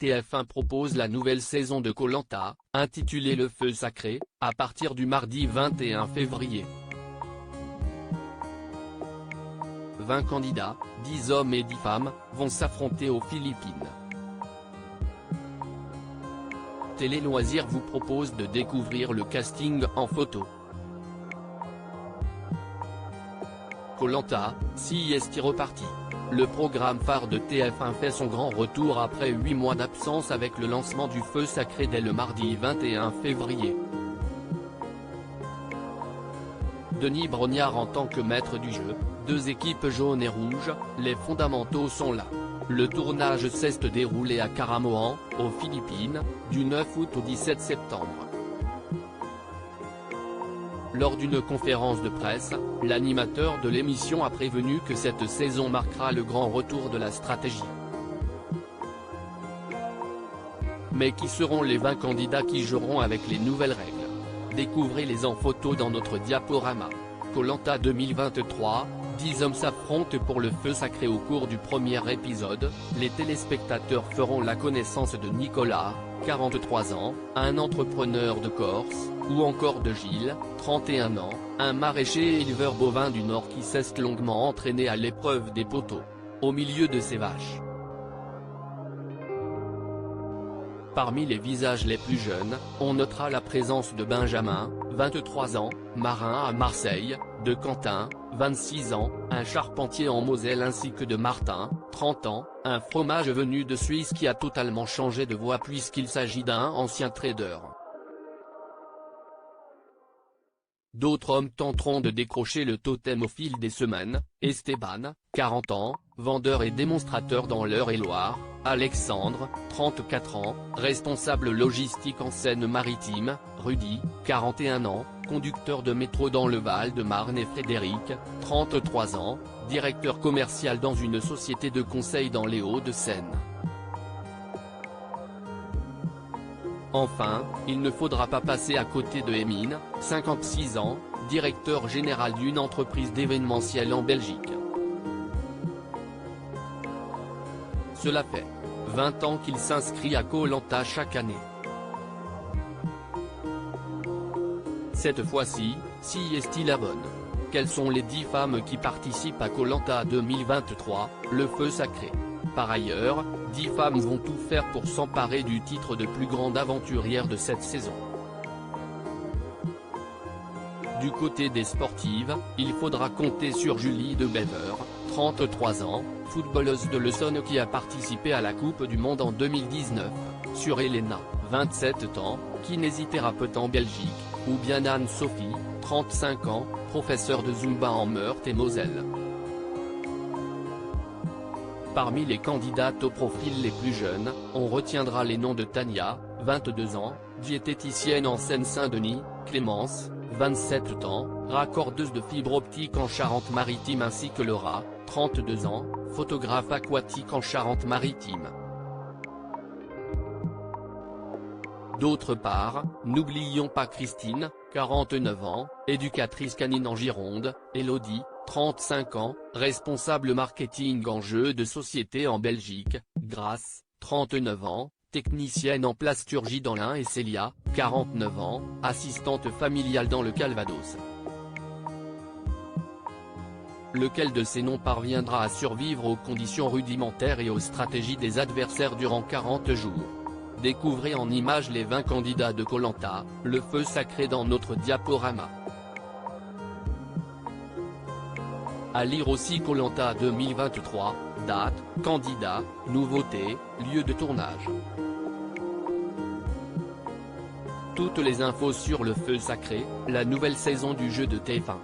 TF1 propose la nouvelle saison de Koh Lanta, intitulée Le Feu Sacré, à partir du mardi 21 février. 20 candidats, 10 hommes et 10 femmes, vont s'affronter aux Philippines. Télé Loisirs vous propose de découvrir le casting en photo. Koh Lanta, si est reparti. Le programme phare de TF1 fait son grand retour après 8 mois d'absence avec le lancement du Feu Sacré dès le mardi 21 février. Denis Brognard en tant que maître du jeu, 2 équipes jaunes et rouges, les fondamentaux sont là. Le tournage s'est déroulé à Caramoan, aux Philippines, du 9 août au 17 septembre. Lors d'une conférence de presse, l'animateur de l'émission a prévenu que cette saison marquera le grand retour de la stratégie. Mais qui seront les 20 candidats qui joueront avec les nouvelles règles? Découvrez-les en photo dans notre diaporama. Koh Lanta 2023, 10 hommes s'affrontent pour le Feu Sacré. Au cours du premier épisode, les téléspectateurs feront la connaissance de Nicolas, 43 ans, un entrepreneur de Corse, ou encore de Gilles, 31 ans, un maraîcher et éleveur bovin du Nord qui s'est longuement entraîné à l'épreuve des poteaux, au milieu de ses vaches. Parmi les visages les plus jeunes, on notera la présence de Benjamin, 23 ans, marin à Marseille, de Quentin, 26 ans, un charpentier en Moselle ainsi que de Martin, 30 ans, un fromage venu de Suisse qui a totalement changé de voix puisqu'il s'agit d'un ancien trader. D'autres hommes tenteront de décrocher le totem au fil des semaines: Esteban, 40 ans, vendeur et démonstrateur dans l'Eure-et-Loir, Alexandre, 34 ans, responsable logistique en Seine-Maritime, Rudy, 41 ans, conducteur de métro dans le Val-de-Marne et Frédéric, 33 ans, directeur commercial dans une société de conseil dans les Hauts-de-Seine. Enfin, il ne faudra pas passer à côté de Emine, 56 ans, directeur général d'une entreprise d'événementiel en Belgique. Cela fait 20 ans qu'il s'inscrit à Koh Lanta chaque année. Cette fois-ci, si est-il la bonne? Quelles sont les 10 femmes qui participent à Koh Lanta 2023, le Feu Sacré? Par ailleurs, 10 femmes vont tout faire pour s'emparer du titre de plus grande aventurière de cette saison. Du côté des sportives, il faudra compter sur Julie de Bever, 33 ans, footballeuse de l'Essonne qui a participé à la Coupe du Monde en 2019, sur Elena, 27 ans, kinésithérapeute en Belgique, ou bien Anne-Sophie, 35 ans, professeure de Zumba en Meurthe-et-Moselle. Parmi les candidates au profil les plus jeunes, on retiendra les noms de Tania, 22 ans, diététicienne en Seine-Saint-Denis, Clémence, 27 ans, raccordeuse de fibre optique en Charente-Maritime ainsi que Laura, 32 ans, photographe aquatique en Charente-Maritime. D'autre part, n'oublions pas Christine, 49 ans, éducatrice canine en Gironde, Elodie, 35 ans, responsable marketing en jeux de société en Belgique, Grace, 39 ans, technicienne en plasturgie dans l'Ain et Célia, 49 ans, assistante familiale dans le Calvados. Lequel de ces noms parviendra à survivre aux conditions rudimentaires et aux stratégies des adversaires durant 40 jours? Découvrez en images les 20 candidats de Koh Lanta, le Feu Sacré dans notre diaporama. À lire aussi Koh Lanta 2023, date, candidats, nouveautés, lieu de tournage. Toutes les infos sur le Feu Sacré, la nouvelle saison du jeu de TF1.